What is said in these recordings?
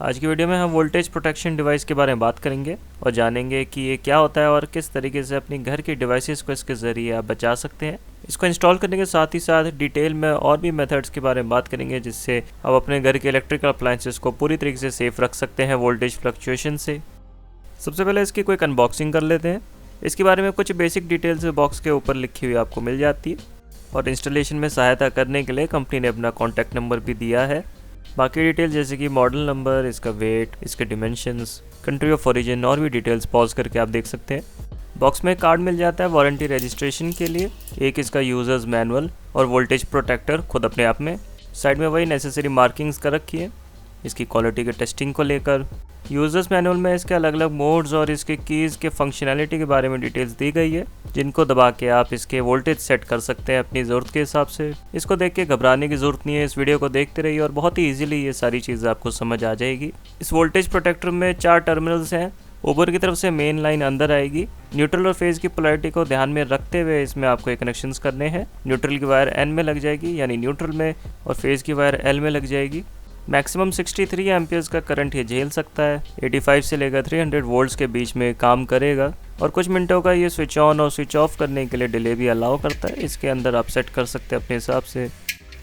आज की वीडियो में हम वोल्टेज प्रोटेक्शन डिवाइस के बारे में बात करेंगे और जानेंगे कि ये क्या होता है और किस तरीके से अपनी घर की डिवाइसेस को इसके ज़रिए आप बचा सकते हैं। इसको इंस्टॉल करने के साथ ही साथ डिटेल में और भी मेथड्स के बारे में बात करेंगे जिससे आप अपने घर के इलेक्ट्रिकल अप्लायंसेस को पूरी तरीके से सेफ रख सकते हैं वोल्टेज फ्लक्चुएशन से। सबसे पहले इसकी कोई अनबॉक्सिंग कर लेते हैं। इसके बारे में कुछ बेसिक डिटेल्स बॉक्स के ऊपर लिखी हुई आपको मिल जाती है और इंस्टॉलेशन में सहायता करने के लिए कंपनी ने अपना कॉन्टैक्ट नंबर भी दिया है। बाकी डिटेल जैसे कि मॉडल नंबर, इसका वेट, इसके डिमेंशंस, कंट्री ऑफ ओरिजिन और भी डिटेल्स पॉज करके आप देख सकते हैं। बॉक्स में कार्ड मिल जाता है वारंटी रजिस्ट्रेशन के लिए, एक इसका यूज़र्स मैनुअल और वोल्टेज प्रोटेक्टर खुद अपने आप में। साइड में वही नेसेसरी मार्किंग्स कर रखी है इसकी क्वालिटी के टेस्टिंग को लेकर। यूज़र्स मैनुअल में इसके अलग अलग मोड्स और इसके कीज़ के फंक्शनैलिटी के बारे में डिटेल्स दी गई है जिनको दबा के आप इसके वोल्टेज सेट कर सकते हैं अपनी ज़रूरत के हिसाब से। इसको देख के घबराने की ज़रूरत नहीं है, इस वीडियो को देखते रहिए और बहुत ही ईजिली ये सारी चीज़ें आपको समझ आ जाएगी। इस वोल्टेज प्रोटेक्टर में 4 टर्मिनल्स हैं। ऊपर की तरफ से मेन लाइन अंदर आएगी। न्यूट्रल और फेज़ की पोलैरिटी को ध्यान में रखते हुए इसमें आपको ये कनेक्शंस करने हैं। न्यूट्रल की वायर N में लग जाएगी यानी न्यूट्रल में, और फेज़ की वायर L में लग जाएगी। मैक्सिमम 63 एम्पियर्स का करंट ये झेल सकता है। 85 से लेकर 300 वोल्ट्स के बीच में काम करेगा और कुछ मिनटों का ये स्विच ऑन और स्विच ऑफ करने के लिए डिले भी अलाउ करता है। इसके अंदर आप सेट कर सकते हैं अपने हिसाब से।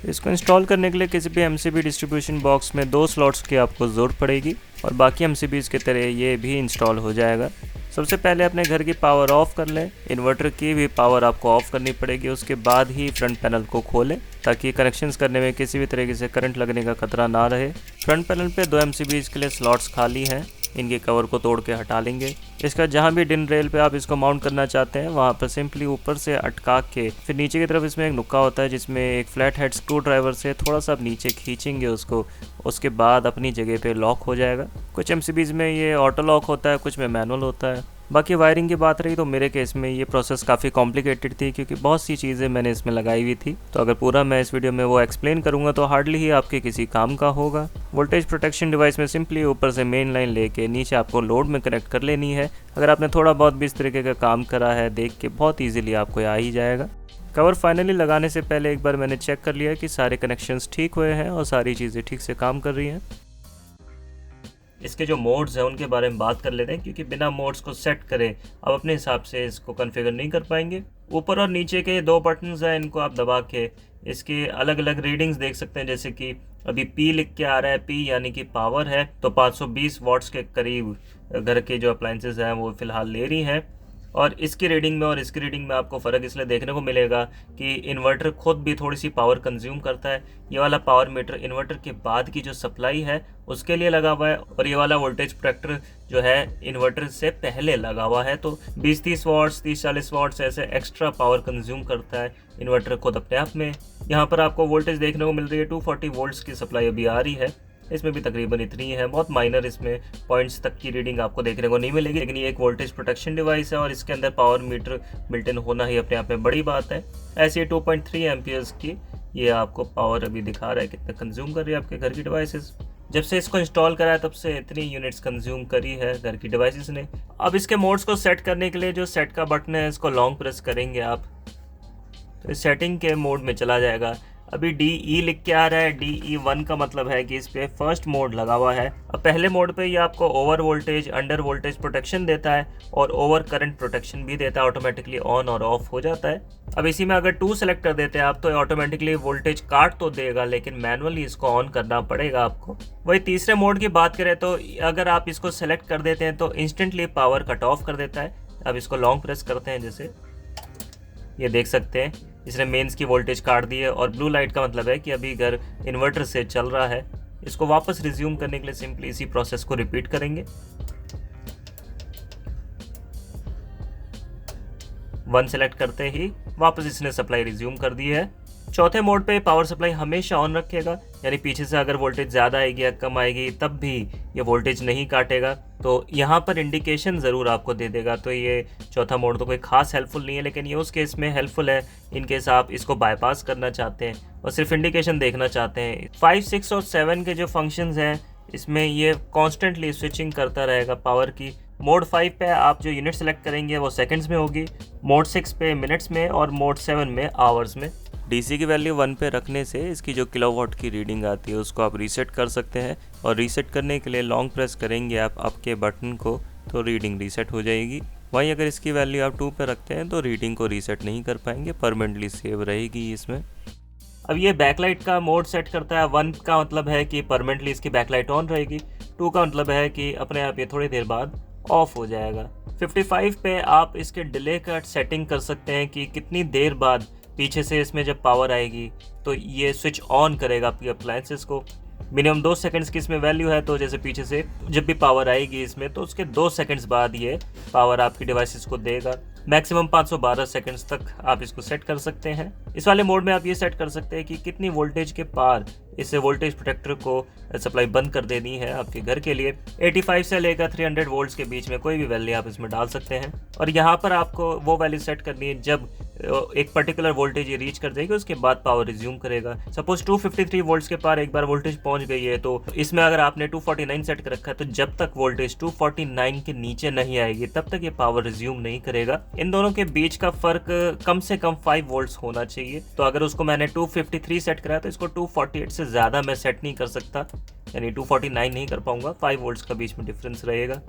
इसको इंस्टॉल करने के लिए किसी भी MCB डिस्ट्रीब्यूशन बॉक्स में 2 स्लॉट्स की आपको ज़रूरत पड़ेगी और बाकी MCBs की तरह ये भी इंस्टॉल हो जाएगा। सबसे पहले अपने घर की पावर ऑफ कर लें। इन्वर्टर की भी पावर आपको ऑफ करनी पड़ेगी, उसके बाद ही फ्रंट पैनल को खोलें ताकि कनेक्शंस करने में किसी भी तरीके से करंट लगने का खतरा ना रहे। फ्रंट पैनल पे 2 MCBs के लिए स्लॉट्स खाली हैं, इनके कवर को तोड़ के हटा लेंगे। इसका जहाँ भी डिन रेल पे आप इसको माउंट करना चाहते हैं वहाँ पर सिंपली ऊपर से अटका के फिर नीचे की तरफ इसमें एक नुक्का होता है जिसमें एक फ्लैट हेड स्क्रू ड्राइवर से थोड़ा सा आप नीचे खींचेंगे उसको, उसके बाद अपनी जगह पे लॉक हो जाएगा। कुछ MCBs में ये ऑटो लॉक होता है, कुछ में मैनुअल होता है। बाकी वायरिंग की बात रही तो मेरे केस में ये प्रोसेस काफ़ी कॉम्प्लिकेटेड थी क्योंकि बहुत सी चीज़ें मैंने इसमें लगाई हुई थी, तो अगर पूरा मैं इस वीडियो में वो एक्सप्लेन करूँगा तो हार्डली ही आपके किसी काम का होगा। वोल्टेज प्रोटेक्शन डिवाइस में सिंपली ऊपर से मेन लाइन लेके नीचे आपको लोड में कनेक्ट कर लेनी है। अगर आपने थोड़ा बहुत भी इस तरीके का काम करा है देख के बहुत ईजिली आपको आ ही जाएगा। कवर फाइनली लगाने से पहले एक बार मैंने चेक कर लिया कि सारे कनेक्शंस ठीक हुए हैं और सारी चीज़ें ठीक से काम कर रही हैं। इसके जो मोड्स हैं उनके बारे में बात कर लेते हैं क्योंकि बिना मोड्स को सेट करें आप अपने हिसाब से इसको कॉन्फ़िगर नहीं कर पाएंगे। ऊपर और नीचे के 2 बटन्स हैं, इनको आप दबा के इसके अलग अलग रीडिंग्स देख सकते हैं। जैसे कि अभी P लिख के आ रहा है, P यानी कि पावर है, तो 520 वाट्स के करीब घर के जो अप्लायंसेस हैं वो फ़िलहाल ले रही हैं। और इसकी रीडिंग में और इसकी रीडिंग में आपको फ़र्क इसलिए देखने को मिलेगा कि इन्वर्टर खुद भी थोड़ी सी पावर कंज्यूम करता है। ये वाला पावर मीटर इन्वर्टर के बाद की जो सप्लाई है उसके लिए लगा हुआ है और ये वाला वोल्टेज प्रोटेक्टर जो है इन्वर्टर से पहले लगा हुआ है, तो 20-30 वाट्स 30-40 वाट्स ऐसे एक्स्ट्रा पावर कंज्यूम करता है इन्वर्टर खुद अपने आप में। यहाँ पर आपको वोल्टेज देखने को मिल रही है 240 वोल्ट्स की सप्लाई अभी आ रही है। इसमें भी तकरीबन इतनी है, बहुत माइनर इसमें पॉइंट्स तक की रीडिंग आपको देखने को नहीं मिलेगी, लेकिन ये एक वोल्टेज प्रोटेक्शन डिवाइस है और इसके अंदर पावर मीटर बिल्ट इन होना ही अपने आप में बड़ी बात है। ऐसे 2.3 एम्पियर्स की ये आपको पावर अभी दिखा रहा है कितना कंज्यूम कर रही है आपके घर की डिवाइसेस। जब से इसको इंस्टॉल करा है तब से इतनी यूनिट्स कंज्यूम करी है घर की डिवाइसेस ने। अब इसके मोड्स को सेट करने के लिए जो सेट का बटन है इसको लॉन्ग प्रेस करेंगे आप तो इस सेटिंग के मोड में चला जाएगा। अभी DE लिख के आ रहा है, DE1 का मतलब है कि इस पे फर्स्ट मोड लगा हुआ है। अब पहले मोड पे ये आपको over voltage, under voltage protection देता है और ओवर करंट प्रोटेक्शन भी देता है, ऑटोमेटिकली ऑन और ऑफ हो जाता है। अब इसी में अगर 2 सेलेक्ट कर देते हैं आप तो ऑटोमेटिकली वोल्टेज काट तो देगा लेकिन मैनुअली इसको ऑन करना पड़ेगा आपको। वही तीसरे मोड की बात करें तो अगर आप इसको सेलेक्ट कर देते हैं तो इंस्टेंटली पावर कट ऑफ कर देता है। अब इसको लॉन्ग प्रेस करते हैं, जैसे ये देख सकते हैं इसने मेंस की वोल्टेज काट दी है और ब्लू लाइट का मतलब है कि अभी घर इन्वर्टर से चल रहा है। इसको वापस रिज्यूम करने के लिए सिंपली इसी प्रोसेस को रिपीट करेंगे। 1 सेलेक्ट करते ही वापस इसने सप्लाई रिज्यूम कर दी है। चौथे मोड पे पावर सप्लाई हमेशा ऑन रखेगा, यानी पीछे से अगर वोल्टेज ज़्यादा आएगी या कम आएगी तब भी ये वोल्टेज नहीं काटेगा, तो यहाँ पर इंडिकेशन ज़रूर आपको दे देगा। तो ये चौथा मोड तो कोई खास हेल्पफुल नहीं है, लेकिन ये उस केस में हेल्पफुल है इन केस आप इसको बाईपास करना चाहते हैं और सिर्फ इंडिकेशन देखना चाहते हैं। 5, 6 और 7 के जो फंक्शंस हैं इसमें ये कॉन्स्टेंटली स्विचिंग करता रहेगा पावर की। मोड 5 पे आप जो यूनिट सेलेक्ट करेंगे वो सेकंड्स में होगी, मोड 6 पे मिनट्स में और मोड 7 में आवर्स में। डीसी की वैल्यू 1 पे रखने से इसकी जो किलोवाट की रीडिंग आती है उसको आप रीसेट कर सकते हैं और रीसेट करने के लिए लॉन्ग प्रेस करेंगे आप आपके बटन को तो रीडिंग रीसेट हो जाएगी। वहीं अगर इसकी वैल्यू आप 2 पे रखते हैं तो रीडिंग को रीसेट नहीं कर पाएंगे, परमानेंटली सेव रहेगी इसमें। अब ये बैकलाइट का मोड सेट करता है। 1 का मतलब है कि परमानेंटली इसकी बैकलाइट ऑन रहेगी, 2 का मतलब है कि अपने आप ये थोड़ी देर बाद ऑफ हो जाएगा। 55 पे आप इसके डिले का सेटिंग कर सकते हैं कि कितनी देर बाद पीछे से इसमें जब पावर आएगी तो ये स्विच ऑन करेगा आपकी अप्लायंसेस को। मिनिमम 2 सेकंड्स की इसमें वैल्यू है, तो जैसे पीछे से जब भी पावर आएगी इसमें तो उसके 2 सेकंड्स बाद ये पावर आपकी डिवाइसेस को देगा। मैक्सिमम 512 सेकंड्स तक आप इसको सेट कर सकते हैं। इस वाले मोड में आप ये सेट कर सकते हैं कि कितनी वोल्टेज के पार इस वोल्टेज प्रोटेक्टर को सप्लाई बंद कर देनी है आपके घर के लिए। 85 से लेकर 300 वोल्ट्स के बीच में कोई भी वैल्यू आप इसमें डाल सकते हैं और यहाँ पर आपको वो वैल्यू सेट करनी है जब एक पर्टिकुलर वोल्टेज ये रीच कर देगी उसके बाद पावर रिज्यूम करेगा। सपोज 253 वोल्ट्स के पार एक बार वोल्टेज पहुंच गई है तो इसमें अगर आपने 249 सेट कर रखा है तो जब तक वोल्टेज 249 के नीचे नहीं आएगी तब तक ये पावर रिज्यूम नहीं करेगा। इन दोनों के बीच का फर्क कम से कम 5 वोल्ट्स होना चाहिए। तो अगर उसको मैंने 253 सेट करा तो इसको 248 से ज़्यादा मैं सेट नहीं कर सकता, यानी 249 नहीं कर पाऊंगा। 5 वोल्ट्स का बीच में डिफरेंस रहेगा।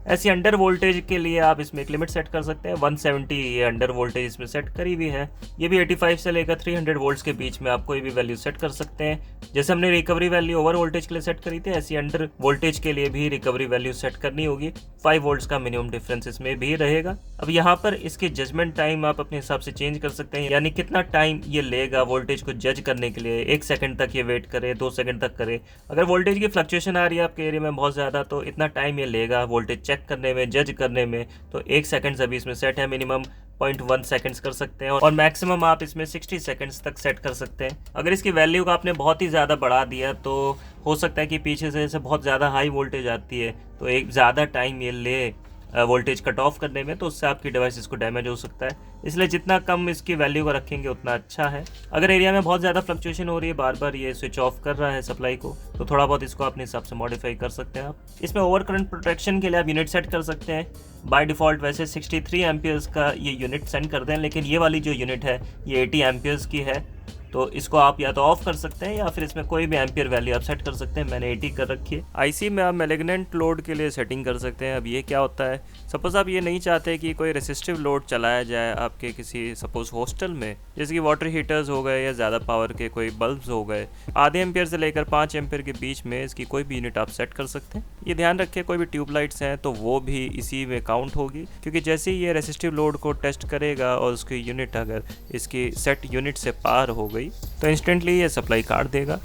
ऐसी अंडर वोल्टेज के लिए आप इसमें एक लिमिट सेट कर सकते हैं। 170 ये अंडर वोल्टेज इसमें सेट करी हुई है। ये भी 85 से लेकर 300 वोल्ट्स के बीच में आप कोई भी वैल्यू सेट कर सकते हैं। जैसे हमने रिकवरी वैल्यू ओवर वोल्टेज के लिए सेट करी थी, ऐसी अंडर वोल्टेज के लिए भी रिकवरी वैल्यू सेट करनी होगी। 5 वोल्ट्स का मिनिमम डिफरेंस इसमें भी रहेगा। अब यहाँ पर इसके जजमेंट टाइम आप अपने हिसाब से चेंज कर सकते हैं, यानी कितना टाइम ये लेगा वोल्टेज को जज करने के लिए। 1 सेकंड तक ये वेट करे, 2 सेकंड तक करे। अगर वोल्टेज की फ्लक्चुएशन आ रही है आपके एरिया में बहुत ज़्यादा तो इतना टाइम ये लेगा वोल्टेज चेक करने में, जज करने में। तो 1 सेकंड अभी इसमें सेट है, मिनिमम 0.1 सेकंड्स कर सकते हैं और मैक्सिमम आप इसमें 60 सेकंड्स तक सेट कर सकते हैं। अगर इसकी वैल्यू को आपने बहुत ही ज़्यादा बढ़ा दिया तो हो सकता है कि पीछे से बहुत ज़्यादा हाई वोल्टेज आती है तो एक ज़्यादा टाइम ये ले वोल्टेज कट ऑफ करने में, तो उससे आपकी डिवाइसेस को डैमेज हो सकता है। इसलिए जितना कम इसकी वैल्यू को रखेंगे उतना अच्छा है। अगर एरिया में बहुत ज़्यादा फ्लक्चुएशन हो रही है, बार बार ये स्विच ऑफ कर रहा है सप्लाई को, तो थोड़ा बहुत इसको अपने हिसाब से मॉडिफाई कर सकते हैं आप। इसमें ओवर करंट प्रोटेक्शन के लिए आप यूनिट सेट कर सकते हैं। बाय डिफ़ॉल्ट वैसे 63 एम्पियर्स का ये यूनिट सेंड करते हैं, लेकिन ये वाली जो यूनिट है ये 80 एम्पियर्स की है, तो इसको आप या तो ऑफ कर सकते हैं या फिर इसमें कोई भी एम्पियर वैल्यू आप सेट कर सकते हैं। मैंने 80 कर रखी है। आईसी में आप मैलिग्नेंट लोड के लिए सेटिंग कर सकते हैं। अब ये क्या होता है, सपोज आप ये नहीं चाहते कि कोई रेसिस्टिव लोड चलाया जाए आपके किसी सपोज हॉस्टल में, जैसे कि वाटर हीटर्स हो गए या ज़्यादा पावर के कोई बल्ब्स हो गए, आधे एम्पियर से लेकर 5 एम्पियर के बीच में इसकी कोई भी यूनिट आप सेट कर सकते हैं। ये ध्यान रखिए कोई भी ट्यूबलाइट्स हैं तो वो भी इसी में काउंट होगी, क्योंकि जैसे ही ये रेसिस्टिव लोड को टेस्ट करेगा और उसकी यूनिट अगर इसकी सेट यूनिट से पार हो गई तो इंस्टेंटली ये सप्लाई काट देगा।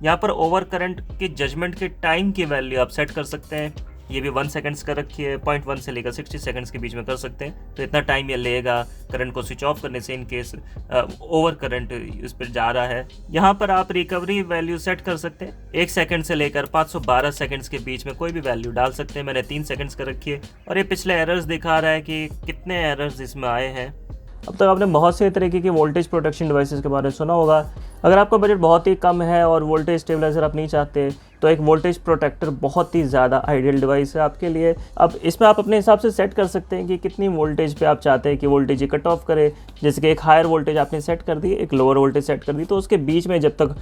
यहाँ पर ओवर करंट के जजमेंट के टाइम की वैल्यू आप सेट कर सकते हैं। ये भी 1 सेकंड्स का रखी है, 0.1 से लेकर 60 सेकंड्स के बीच में कर सकते हैं। तो इतना टाइम ये लेगा करंट को स्विच ऑफ करने से, इन केस ओवर करंट इस पर जा रहा है। यहाँ पर आप रिकवरी वैल्यू सेट कर सकते हैं। 1 सेकंड से लेकर 512 सेकंड्स के बीच में कोई भी वैल्यू डाल सकते हैं। मैंने 3 सेकंड्स का रखी है और ये पिछले एरर्स दिखा रहा है कि कितने एरर्स इसमें आए हैं। अब तक आपने बहुत से तरीके की वोल्टेज प्रोटेक्शन डिवाइसेस के बारे में सुना होगा। अगर आपका बजट बहुत ही कम है और वोल्टेज स्टेबलाइजर आप नहीं चाहते तो एक वोल्टेज प्रोटेक्टर बहुत ही ज़्यादा आइडियल डिवाइस है आपके लिए। अब इसमें आप अपने हिसाब से सेट कर सकते हैं कि कितनी वोल्टेज पे आप चाहते हैं कि वोल्टेज कट ऑफ करे। जैसे कि एक हायर वोल्टेज आपने सेट कर दी, एक लोअर वोल्टेज सेट कर दी, तो उसके बीच में जब तक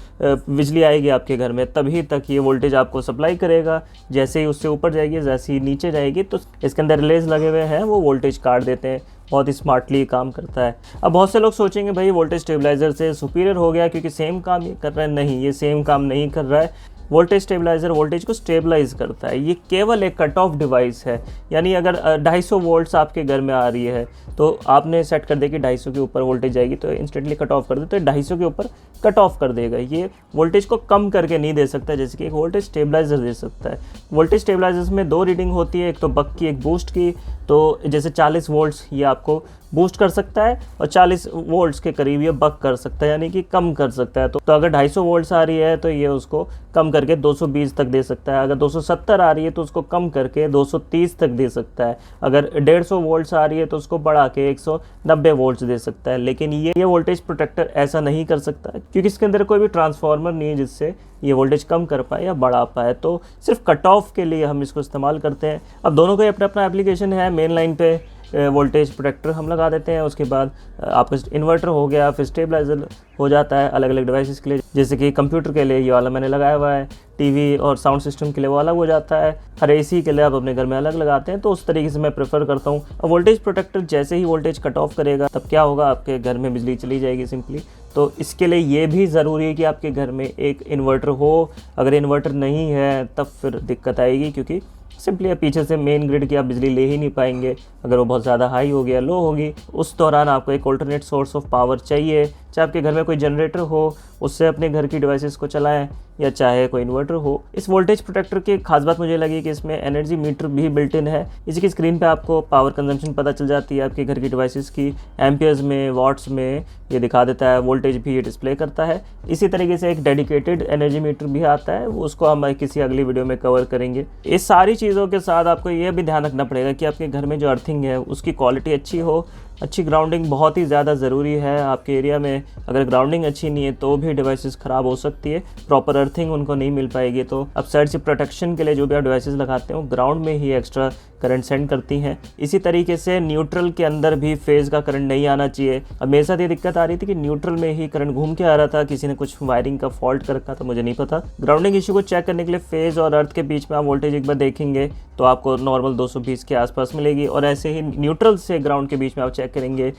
बिजली आएगी आपके घर में तभी तक ये वोल्टेज आपको सप्लाई करेगा। जैसे ही उससे ऊपर जाएगी, जैसे ही नीचे जाएगी तो इसके अंदर रिलेज लगे हुए हैं, वो वोल्टेज काट देते हैं। बहुत ही स्मार्टली काम करता है। अब बहुत से लोग सोचेंगे भाई वोल्टेज स्टेबलाइजर से सुपीरियर हो गया क्योंकि सेम काम ये कर रहा है। नहीं, ये सेम काम नहीं कर रहा है। वोल्टेज स्टेबलाइजर वोल्टेज को स्टेबलाइज करता है। ये केवल एक कट ऑफ डिवाइस है, यानी अगर 250 वोल्ट्स आपके घर में आ रही है तो आपने सेट कर दिया कि 250 के ऊपर वोल्टेज जाएगी तो इंस्टेंटली कट ऑफ कर दे, तो 250 के ऊपर कट ऑफ कर देगा। ये वोल्टेज को कम करके नहीं दे सकता जैसे कि एक वोल्टेज स्टेबलाइजर दे सकता है। वोल्टेज स्टेबलाइजर में 2 रीडिंग होती है, एक तो बक की, एक बूस्ट की। तो जैसे 40 वोल्ट्स ये आपको बूस्ट कर सकता है और 40 वोल्ट्स के करीब ये बक कर सकता है, यानी कि कम कर सकता है। तो अगर 250 वोल्ट्स आ रही है तो ये उसको कम करके 220 तक दे सकता है। अगर 270 आ रही है तो उसको कम करके 230 तक दे सकता है। अगर 150 वोल्ट्स आ रही है तो उसको बढ़ा के 190 वोल्ट्स दे सकता है। लेकिन ये वोल्टेज प्रोटेक्टर ऐसा नहीं कर सकता क्योंकि इसके अंदर कोई भी ट्रांसफार्मर नहीं है जिससे ये वोल्टेज कम कर पाए या बढ़ा पाए। तो सिर्फ कट ऑफ के लिए हम इसको इस्तेमाल करते हैं। अब दोनों का अपना अपना एप्लीकेशन है। मेन लाइन पे वोल्टेज प्रोटेक्टर हम लगा देते हैं। उसके बाद आपका इन्वर्टर हो गया, फिर स्टेबलाइजर हो जाता है अलग अलग डिवाइसेस के लिए, जैसे कि कंप्यूटर के लिए ये वाला मैंने लगाया हुआ है, टीवी और साउंड सिस्टम के लिए वो अलग हो जाता है, हर एसी के लिए आप अपने घर में अलग लगाते हैं। तो उस तरीके से मैं प्रेफर करता हूँ। और वोल्टेज प्रोटेक्टर जैसे ही वोल्टेज कट ऑफ करेगा तब क्या होगा, आपके घर में बिजली चली जाएगी सिंपली। तो इसके लिए ये भी ज़रूरी है कि आपके घर में एक इन्वर्टर हो। अगर इन्वर्टर नहीं है तब फिर दिक्कत आएगी, क्योंकि सिंपली आप पीछे से मेन ग्रिड की आप बिजली ले ही नहीं पाएंगे। अगर वो बहुत ज़्यादा हाई हो गया, लो होगी, उस दौरान आपको एक ऑल्टरनेट सोर्स ऑफ पावर चाहिए। चाहे आपके घर में कोई जनरेटर हो, उससे अपने घर की डिवाइसेस को चलाएं, या चाहे कोई इन्वर्टर हो। इस वोल्टेज प्रोटेक्टर की खास बात मुझे लगी कि इसमें एनर्जी मीटर भी बिल्ट इन है। इसी की स्क्रीन पे आपको पावर कंजम्पशन पता चल जाती है आपके घर की डिवाइसेस की, एम्पियर्स में, वॉट्स में ये दिखा देता है, वोल्टेज भी ये डिस्प्ले करता है। इसी तरीके से एक डेडिकेटेड एनर्जी मीटर भी आता है, उसको हम किसी अगली वीडियो में कवर करेंगे। इस सारी चीज़ों के साथ आपको ये भी ध्यान रखना पड़ेगा कि आपके घर में जो अर्थिंग है उसकी क्वालिटी अच्छी हो। अच्छी ग्राउंडिंग बहुत ही ज़्यादा ज़रूरी है आपके एरिया में। अगर ग्राउंडिंग अच्छी नहीं है तो भी डिवाइसेस ख़राब हो सकती है, प्रॉपर अर्थिंग उनको नहीं मिल पाएगी। तो अब साइड से प्रोटेक्शन के लिए जो भी आप डिवाइसेस लगाते हो ग्राउंड में ही एक्स्ट्रा करंट सेंड करती हैं। इसी तरीके से न्यूट्रल के अंदर भी फेज़ का करंट नहीं आना चाहिए। अब मेरे साथ ये दिक्कत आ रही थी कि न्यूट्रल में ही करंट घूम के आ रहा था, किसी ने कुछ वायरिंग का फॉल्ट कर रखा था, मुझे नहीं पता। ग्राउंडिंग इशू को चेक करने के लिए फेज़ और अर्थ के बीच में आप वोल्टेज एक बार देखेंगे तो आपको नॉर्मल 220 के आसपास मिलेगी, और ऐसे ही न्यूट्रल से ग्राउंड के बीच में आप चेक करेंगे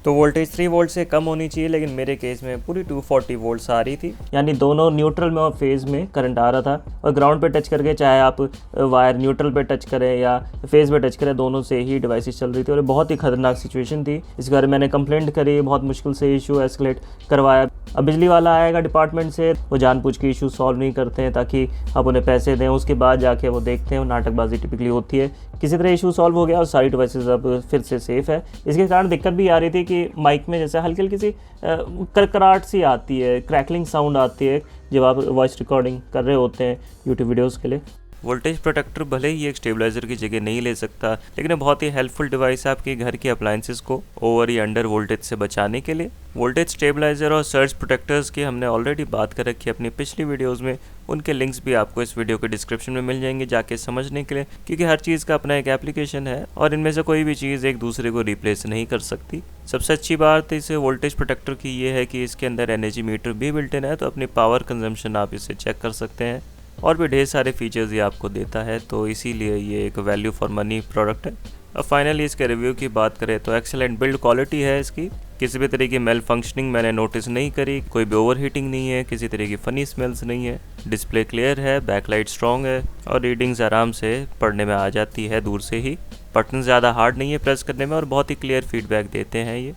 तो वोल्टेज 3 वोल्ट से कम होनी चाहिए, लेकिन मेरे केस में पूरी 240 वोल्ट्स आ रही थी, यानी दोनों न्यूट्रल में और फेज़ में करंट आ रहा था। और ग्राउंड पे टच करके, चाहे आप वायर न्यूट्रल पे टच करें या फेज़ पे टच करें, दोनों से ही डिवाइसेस चल रही थी, और बहुत ही खतरनाक सिचुएशन थी। इस बारे मैंने कंप्लेंट करी, बहुत मुश्किल से इशू एस्केलेट करवाया। अब बिजली वाला आएगा डिपार्टमेंट से, वो जानबूझ के इशू सॉल्व नहीं करते हैं ताकि आप उन्हें पैसे दें, उसके बाद जाके वो देखते हैं, नाटकबाजी टिपिकली होती है। किसी तरह इशू सॉल्व हो गया और सारी डिवाइसेस अब फिर से सेफ़ है। इसके कारण दिक्कत भी आ रही थी कि माइक में जैसे हल्की हल्की सी करकराहट सी आती है, क्रैकलिंग साउंड आती है जब आप वॉइस रिकॉर्डिंग कर रहे होते हैं यूट्यूब वीडियोज़ के लिए। वोल्टेज प्रोटेक्टर भले ही एक स्टेबलाइजर की जगह नहीं ले सकता, लेकिन बहुत ही हेल्पफुल डिवाइस है आपके घर के अप्लायंसेस को ओवर या अंडर वोल्टेज से बचाने के लिए। वोल्टेज स्टेबलाइजर और सर्ज प्रोटेक्टर्स की हमने ऑलरेडी बात कर रखी है अपनी पिछली वीडियोस में, उनके लिंक्स भी आपको इस वीडियो के डिस्क्रिप्शन में मिल जाएंगे जाके समझने के लिए, क्योंकि हर चीज़ का अपना एक एप्लीकेशन है और इनमें से कोई भी चीज़ एक दूसरे को रिप्लेस नहीं कर सकती। सबसे अच्छी बात इस वोल्टेज प्रोटेक्टर की ये है कि इसके अंदर एनर्जी मीटर भी बिल्ट इन है, तो अपनी पावर कंजम्पशन आप इसे चेक कर सकते हैं, और भी ढेर सारे फीचर्स ये आपको देता है, तो इसीलिए ये एक वैल्यू फॉर मनी प्रोडक्ट है। अब फाइनली इसके रिव्यू की बात करें तो एक्सेलेंट बिल्ड क्वालिटी है इसकी, किसी भी तरह की मेल फंक्शनिंग मैंने नोटिस नहीं करी, कोई भी ओवर हीटिंग नहीं है, किसी तरह की फ़नी स्मेल्स नहीं है, डिस्प्ले क्लियर है, बैकलाइट स्ट्रॉन्ग है, और रीडिंग्स आराम से पढ़ने में आ जाती है दूर से ही। बटन ज़्यादा हार्ड नहीं है प्रेस करने में, और बहुत ही क्लियर फीडबैक देते हैं ये।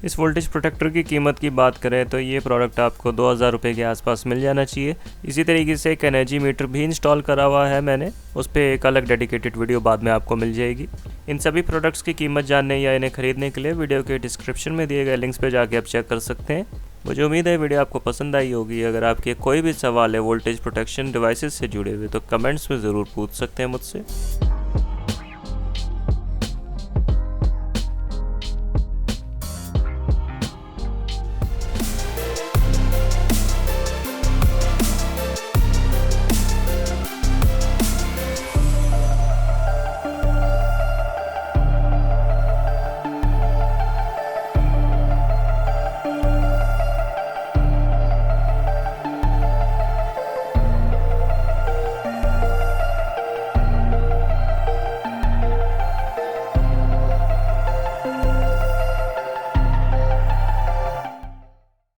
इस वोल्टेज प्रोटेक्टर की कीमत की बात करें तो ये प्रोडक्ट आपको 2000 रुपये के आसपास मिल जाना चाहिए। इसी तरीके से एक एनर्जी मीटर भी इंस्टॉल करा हुआ है मैंने, उस पर एक अलग डेडिकेटेड वीडियो बाद में आपको मिल जाएगी। इन सभी प्रोडक्ट्स की कीमत जानने या इन्हें खरीदने के लिए वीडियो के डिस्क्रिप्शन में दिए गए लिंक्स पे जाके आप चेक कर सकते हैं। मुझे उम्मीद है वीडियो आपको पसंद आई होगी। अगर आपके कोई भी सवाल है वोल्टेज प्रोटेक्शन डिवाइसेस से जुड़े हुए तो कमेंट्स में ज़रूर पूछ सकते हैं मुझसे।